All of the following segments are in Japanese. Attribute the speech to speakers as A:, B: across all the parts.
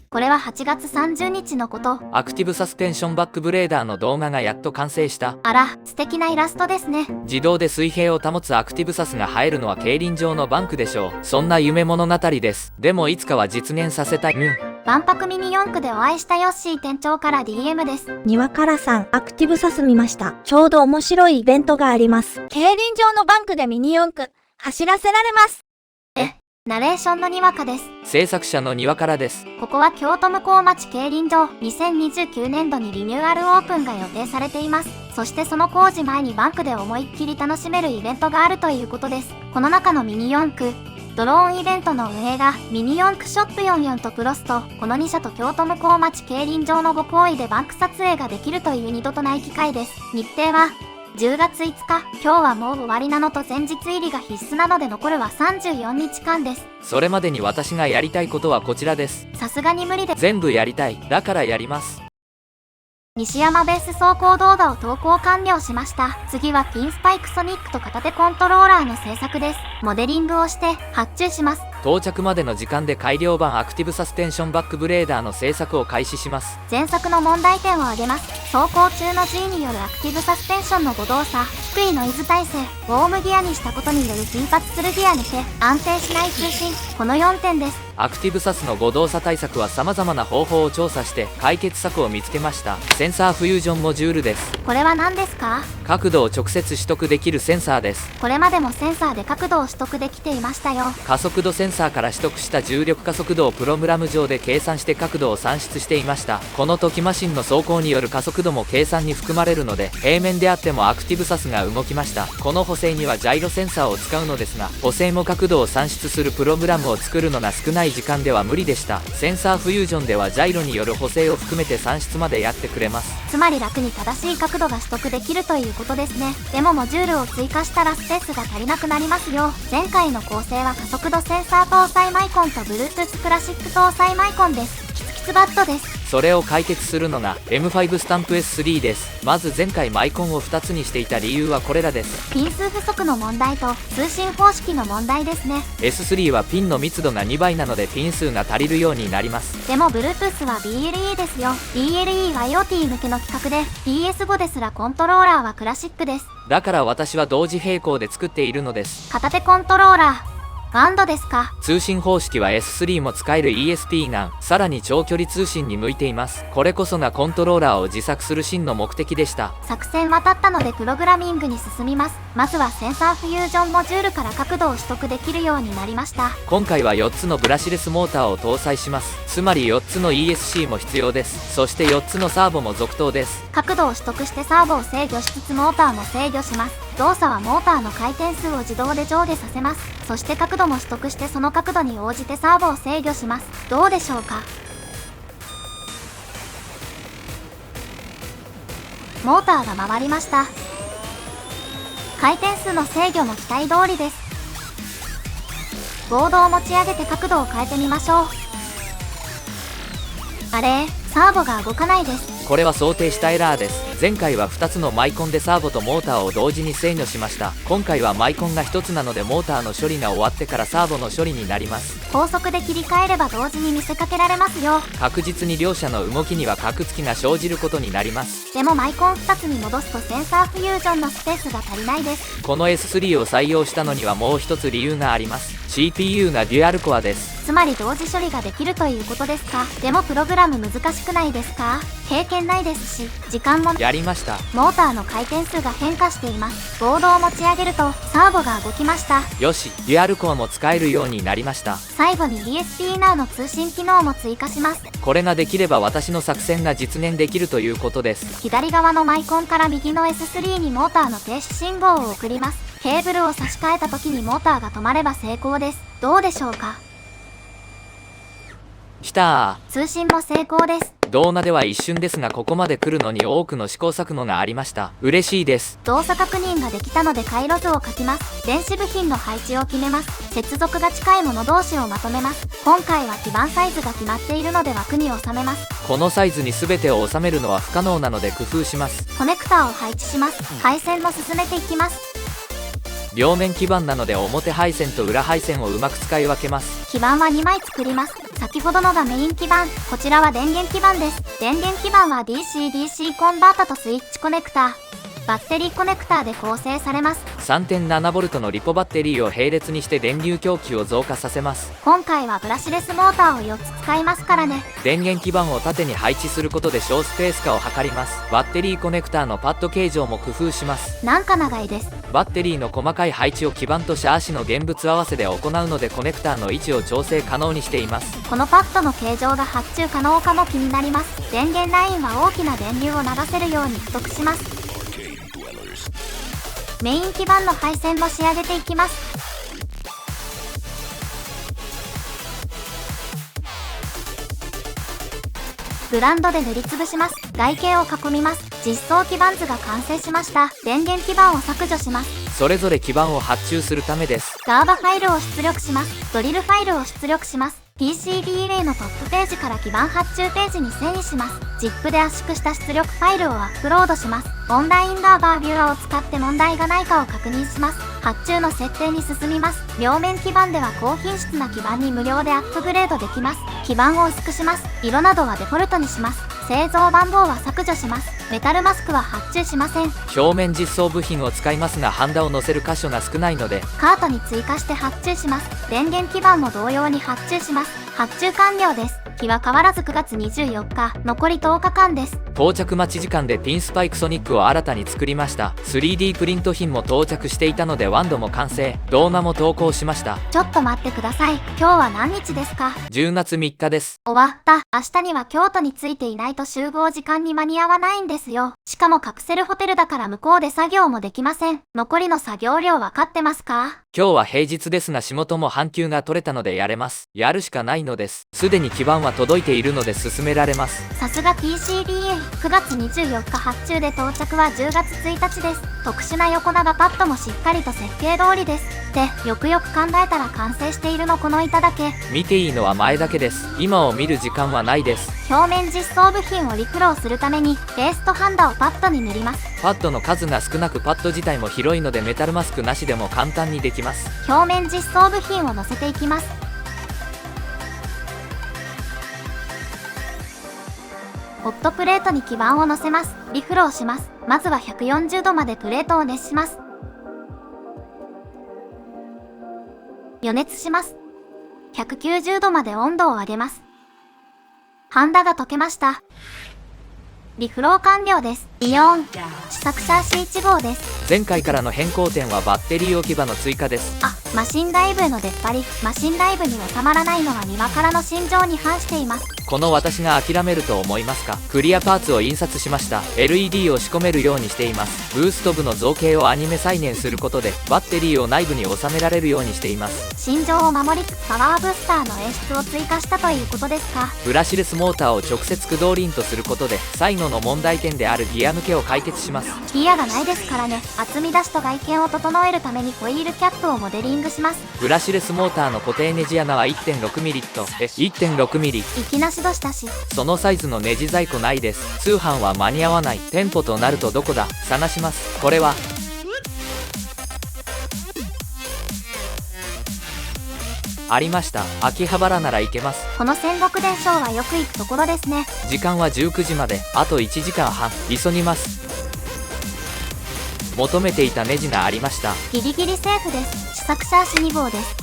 A: これは8月30日のこと。
B: アクティブサスペンションバックブレーダーの動画がやっと完成した。
A: あら、素敵なイラストですね。
B: 自動で水平を保つアクティブサスが入るのは競輪場のバンクでしょう。そんな夢物語です。でもいつかは実現させたい。
A: 万博ミニ四駆でお会いしたヨッシー店長から DM です。
C: 庭からさん、アクティブサス見ました。ちょうど面白いイベントがあります。競輪場のバンクでミニ四駆、走らせられます。
A: ナレーションのにわかです。
B: 制作者の庭からです。
A: ここは京都向町競輪場、2029年度にリニューアルオープンが予定されています。そしてその工事前にバンクで思いっきり楽しめるイベントがあるということです。この中のミニ四駆、ドローンイベントの運営がミニ四駆ショップ44とプロスト、この2社と京都向町競輪場のご好意でバンク撮影ができるという二度とない機会です。日程は10月5日、今日はもう終わりなのと前日入りが必須なので残るは34日間です。
B: それまでに私がやりたいことはこちらです。
A: さすがに無理で
B: 全部やりたい。だからやります。
A: 西山ベース走行動画を投稿完了しました。次はピンスパイクソニックと片手コントローラーの製作です。モデリングをして発注します。
B: 到着までの時間で改良版アクティブサスペンションバックブレーダーの製作を開始します。
A: 前作の問題点を挙げます。走行中の G によるアクティブサスペンションの誤動作、低いノイズ耐性、ウォームギアにしたことによる頻発するギア抜け、安定しない通信、この4点です。
B: アクティブサスの誤動作対策は様々な方法を調査して解決策を見つけました。センサーフュージョンモジュールです。
A: これは何ですか？
B: 角度を直接取得できるセンサーです。
A: これまでもセンサーで角度を取得できていましたよ。
B: 加速度センサーから取得した重力加速度をプログラム上で計算して角度を算出していました。この時マシンの走行による加速度も計算に含まれるので、平面であってもアクティブサスが動きました。この補正にはジャイロセンサーを使うのですが、補正も角度を算出するプログラムを作るのが少ない時間では無理でした。センサーフュージョンではジャイロによる補正を含めて算出までやってくれます。
A: つまり楽に正しい角度が取得できるということですね。でもモジュールを追加したらスペースが足りなくなりますよ。前回の構成は加速度センサー搭載マイコンと Bluetooth クラシック搭載マイコンです。キツキツバットです。
B: それを解決するのが M5 スタンプ S3 です。まず前回マイコンを2つにしていた理由はこれらです。
A: ピン数不足の問題と通信方式の問題ですね。
B: S3 はピンの密度が2倍なのでピン数が足りるようになります。
A: でも Bluetooth は BLE ですよ。 BLE は IoT 向けの規格で PS5 ですらコントローラーはクラシックです。
B: だから私は同時並行で作っているのです。
A: 片手コントローラーワンドですか？
B: 通信方式は S3 も使える ESP ガン、さらに長距離通信に向いています。これこそがコントローラーを自作する真の目的でした。
A: 作戦は立ったのでプログラミングに進みます。まずはセンサーフュージョンモジュールから角度を取得できるようになりました。
B: 今回は4つのブラシレスモーターを搭載します。つまり4つの ESC も必要です。そして4つのサーボも続投です。
A: 角度を取得してサーボを制御しつつモーターも制御します。動作はモーターの回転数を自動で上下させます。そして角度も取得してその角度に応じてサーボを制御します。どうでしょうか？モーターが回りました。回転数の制御も期待通りです。ボードを持ち上げて角度を変えてみましょう。あれ、サーボが動かないです。
B: これは想定したエラーです。前回は2つのマイコンでサーボとモーターを同時に制御しました。今回はマイコンが1つなのでモーターの処理が終わってからサーボの処理になります。
A: 高速で切り替えれば同時に見せかけられますよ。
B: 確実に両者の動きにはカクつきが生じることになります。
A: でもマイコン2つに戻すとセンサーフュージョンのスペースが足りないです。
B: この S3 を採用したのにはもう一つ理由があります。 CPU がデュアルコアです。
A: つまり同時処理ができるということですか？でもプログラム難しくないですか？経験ないですし時間も。
B: やりました。
A: モーターの回転数が変化しています。ボードを持ち上げるとサーボが動きました。
B: よし、デュアルコアも使えるようになりました。
A: 最後に ESP Now の通信機能も追加します。
B: これができれば私の作戦が実現できるということです。
A: 左側のマイコンから右の S3 にモーターの停止信号を送ります。ケーブルを差し替えた時にモーターが止まれば成功です。どうでしょうか？
B: きたー。
A: 通信も成功です。
B: 動画では一瞬ですがここまで来るのに多くの試行錯誤がありました。嬉しいです。
A: 動作確認ができたので回路図を書きます。電子部品の配置を決めます。接続が近いもの同士をまとめます。今回は基板サイズが決まっているので枠に収めます。
B: このサイズに全てを収めるのは不可能なので工夫します。
A: コネクターを配置します。配線も進めていきます。
B: 両面基板なので表配線と裏配線をうまく使い分けます。
A: 基板は2枚作ります。先ほどのがメイン基板、こちらは電源基板です。電源基板は DC-DC コンバータとスイッチコネクター、バッテリーコネクターで構成されます。
B: 3.7V のリポバッテリーを並列にして電流供給を増加させます。
A: 今回はブラシレスモーターを4つ使いますからね。
B: 電源基板を縦に配置することで省スペース化を図ります。バッテリーコネクターのパッド形状も工夫します。
A: なんか長いです。
B: バッテリーの細かい配置を基板とシャーシの現物合わせで行うのでコネクターの位置を調整可能にしています。
A: このパッドの形状が発注可能かも気になります。電源ラインは大きな電流を流せるように太くします。メイン基板の配線も仕上げていきます。グランドで塗りつぶします。外形を囲みます。実装基板図が完成しました。電源基板を削除します。
B: それぞれ基板を発注するためです。
A: ガーバファイルを出力します。ドリルファイルを出力します。PCBA のトップページから基板発注ページに遷移します。ZIP で圧縮した出力ファイルをアップロードします。オンラインガーバービュアーを使って問題がないかを確認します。発注の設定に進みます。両面基板では高品質な基板に無料でアップグレードできます。基板を薄くします。色などはデフォルトにします。製造番号は削除します。メタルマスクは発注しません。
B: 表面実装部品を使いますがハンダを載せる箇所が少ないので
A: カートに追加して発注します。電源基板も同様に発注します。発注完了です。日は変わらず9月24日、残り10日間です。
B: 到着待ち時間でピンスパイクソニックを新たに作りました。 3D プリント品も到着していたのでワンドも完成、動画も投稿しました。
A: ちょっと待ってください。今日は何日ですか
B: 10月3日です。
A: 終わった。明日には京都に着いていないと集合時間に間に合わないんですよ。しかもカプセルホテルだから向こうで作業もできません。残りの作業量分かってますか？
B: 今日は平日ですが仕事も半休が取れたのでやれます。やるしかないのです。すでに基板は届いているので進められます。
A: さすが PCBA。9月24日発注で到着は10月1日です。特殊な横長パッドもしっかりと設計通りです。で、よくよく考えたら完成しているのこの板だけ。
B: 見ていいのは前だけです。今を見る時間はないです。
A: 表面実装部品をリフローするためにペーストハンダをパッドに塗ります。
B: パッドの数が少なくパッド自体も広いのでメタルマスクなしでも簡単にできます。
A: 表面実装部品を乗せていきます。ホットプレートに基板を乗せます。リフローします。まずは140度までプレートを熱します。予熱します。190度まで温度を上げます。ハンダが溶けました。リフロー完了です。ビヨーン。試作シャーシ1号です。
B: 前回からの変更点はバッテリー置き場の追加です。
A: マシンライブへの出っ張り。マシンライブに収まらないのは庭からの心情に反しています。
B: この私が諦めると思いますか？クリアパーツを印刷しました。 LED を仕込めるようにしています。ブースト部の造形をアニメ再現することでバッテリーを内部に収められるようにしています。
A: 心情を守りつつパワーブースターの演出を追加したということですか？
B: ブラシレスモーターを直接駆動輪とすることで最後の問題点であるギア抜けを解決します。
A: ギアがないですからね。厚み出しと外見を整えるためにホイールキャップをモデリングします。
B: ブラシレスモーターの固定ネジ穴は 1.6mm と 1.6mm。
A: 息なしどしたし。
B: そのサイズのネジ在庫ないです。通販は間に合わない。店舗となるとどこだ？探します。これはありました。秋葉原なら行けます。
A: この戦国伝承はよく行くところですね。
B: 時間は19時まであと1時間半。急ぎます。求めていたネジがありました。
A: ギリギリセーフです。試作シャーシ2号です。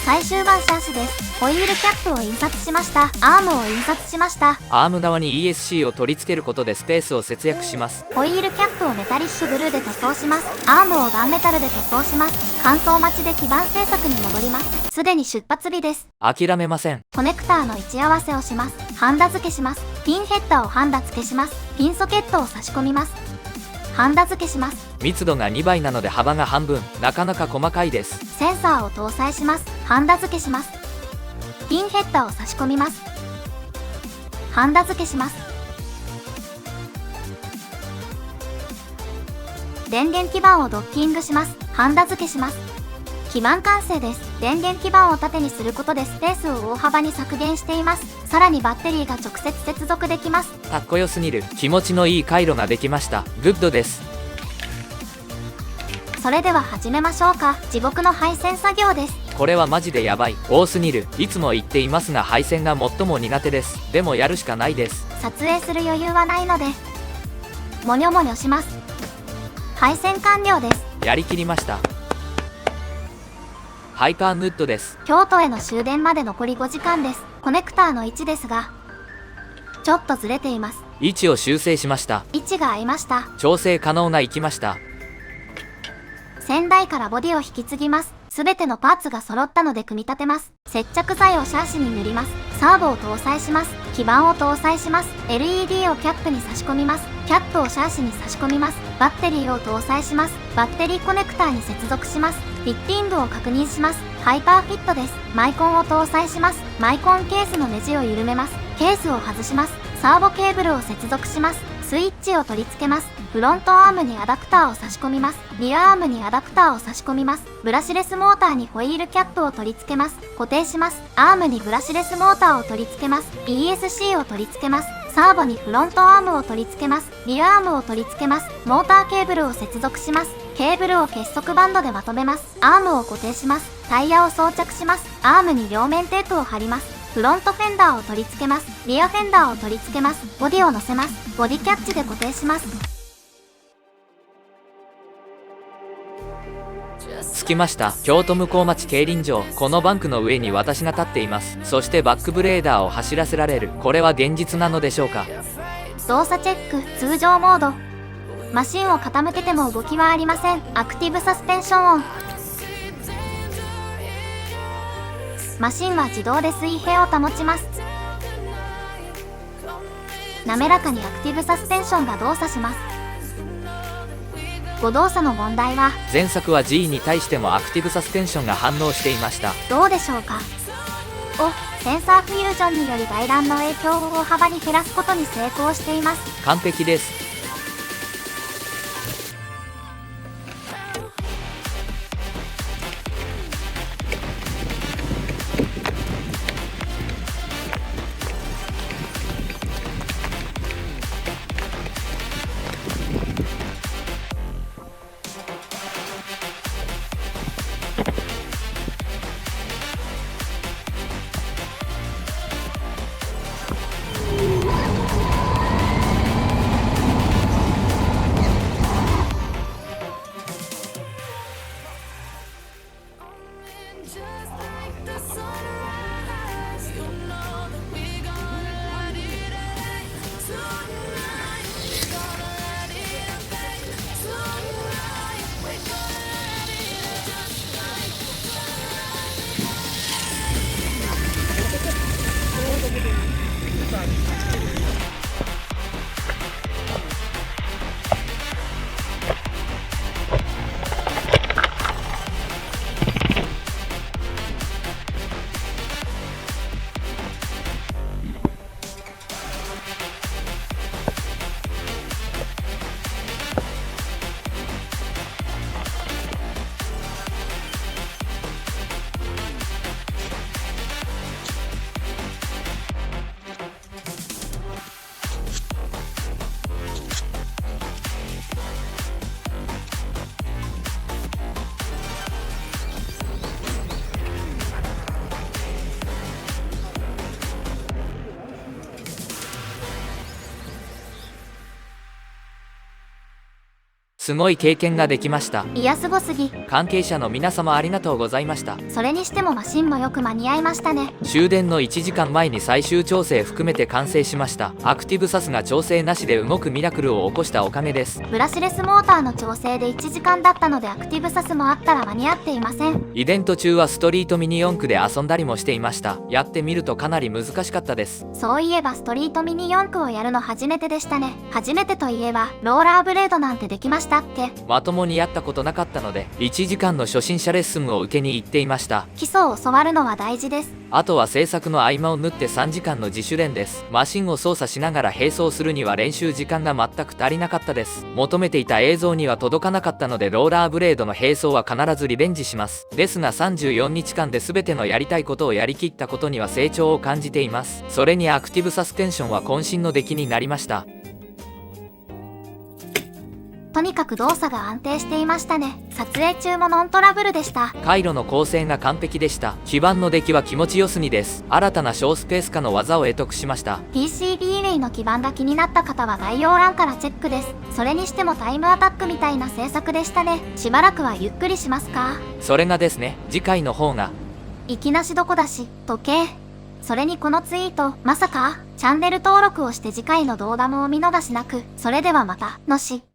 A: 最終版シャーシです。ホイールキャップを印刷しました。アームを印刷しました。
B: アーム側に ESC を取り付けることでスペースを節約します。
A: ホイールキャップをメタリッシュブルーで塗装します。アームをガンメタルで塗装します。乾燥待ちで基板製作に戻ります。すでに出発日です。
B: 諦めません。
A: コネクターの位置合わせをします。ハンダ付けします。ピンヘッダーをハンダ付けします。ピンソケットを差し込みます。ハンダ付けします。
B: 密度が2倍なので幅が半分。なかなか細かいです。
A: センサーを搭載します。ハンダ付けします。ピンヘッダーを差し込みます。ハンダ付けします。電源基板をドッキングします。ハンダ付けします。基板完成です。電源基板を縦にすることでスペースを大幅に削減しています。さらにバッテリーが直接接続できます。
B: かっこよすぎる。気持ちのいい回路ができました。グッドです。
A: それでは始めましょうか。地獄の配線作業です。
B: これはマジでやばい。多すぎる。いつも言っていますが配線が最も苦手です。でもやるしかないです。
A: 撮影する余裕はないのでもにょもにょします。配線完了です。
B: やりきりました。ハイパーヌッドです。
A: 京都への終電まで残り5時間です。コネクターの位置ですがちょっとずれています。
B: 位置を修正しました。
A: 位置が合いました。
B: 調整可能な行きました。
A: 先代からボディを引き継ぎます。すべてのパーツが揃ったので組み立てます。接着剤をシャーシに塗ります。サーボを搭載します。基板を搭載します。LED をキャップに差し込みます。キャップをシャーシに差し込みます。バッテリーを搭載します。バッテリーコネクターに接続します。フィッティングを確認します。ハイパーフィットです。マイコンを搭載します。マイコンケースのネジを緩めます。ケースを外します。サーボケーブルを接続します。スイッチを取り付けます。フロントアームにアダプターを差し込みます。リアアームにアダプターを差し込みます。ブラシレスモーターにホイールキャップを取り付けます。固定します。アームにブラシレスモーターを取り付けます。ESC を取り付けます。サーボにフロントアームを取り付けます。リアアームを取り付けます。モーターケーブルを接続します。ケーブルを結束バンドでまとめます。アームを固定します。タイヤを装着します。アームに両面テープを貼ります。フロントフェンダーを取り付けます。リアフェンダーを取り付けます。ボディを乗せます。ボディキャッチで固定します。
B: 着きました。京都向町競輪場。このバンクの上に私が立っています。そしてバックブレーダーを走らせられる。これは現実なのでしょうか。
A: 動作チェック、通常モード。マシンを傾けても動きはありません。アクティブサスペンションオン。マシンは自動で水平を保ちます。滑らかにアクティブサスペンションが動作します。誤動作の問題は
B: 前作は G に対してもアクティブサスペンションが反応していました。
A: どうでしょうか。センサーフュージョンにより外乱の影響を大幅に減らすことに成功しています。
B: 完璧です。すごい経験ができました。
A: いやすごすぎ。
B: 関係者の皆様ありがとうございました。
A: それにしてもマシンもよく間に合いましたね。
B: 終電の1時間前に最終調整含めて完成しました。アクティブサスが調整なしで動くミラクルを起こしたおかげです。
A: ブラシレスモーターの調整で1時間だったのでアクティブサスもあったら間に合っていません。
B: イベント中はストリートミニ四駆で遊んだりもしていました。やってみるとかなり難しかったです。
A: そういえばストリートミニ四駆をやるの初めてでしたね。初めてといえばローラーブレードなんてできましたっけ。
B: まともにやったことなかったので1時間の初心者レッスンを受けに行っていました。
A: 基礎を教わるのは大事です。
B: あとは制作の合間を縫って3時間の自主練です。マシンを操作しながら並走するには練習時間が全く足りなかったです。求めていた映像には届かなかったのでローラーブレードの並走は必ずリベンジします。ですが34日間で全てのやりたいことをやりきったことには成長を感じています。それにアクティブサスペンションは渾身の出来になりました。
A: とにかく動作が安定していましたね。撮影中もノントラブルでした。
B: 回路の構成が完璧でした。基板の出来は気持ちよすぎです。新たな小スペース化の技を得得しました。
A: PCBWay の基板が気になった方は概要欄からチェックです。それにしてもタイムアタックみたいな制作でしたね。しばらくはゆっくりしますか。
B: それがですね、次回の方が
A: 息なしどこだし、時計。それにこのツイート、まさかチャンネル登録をして次回の動画もお見逃しなく。それではまた、のし。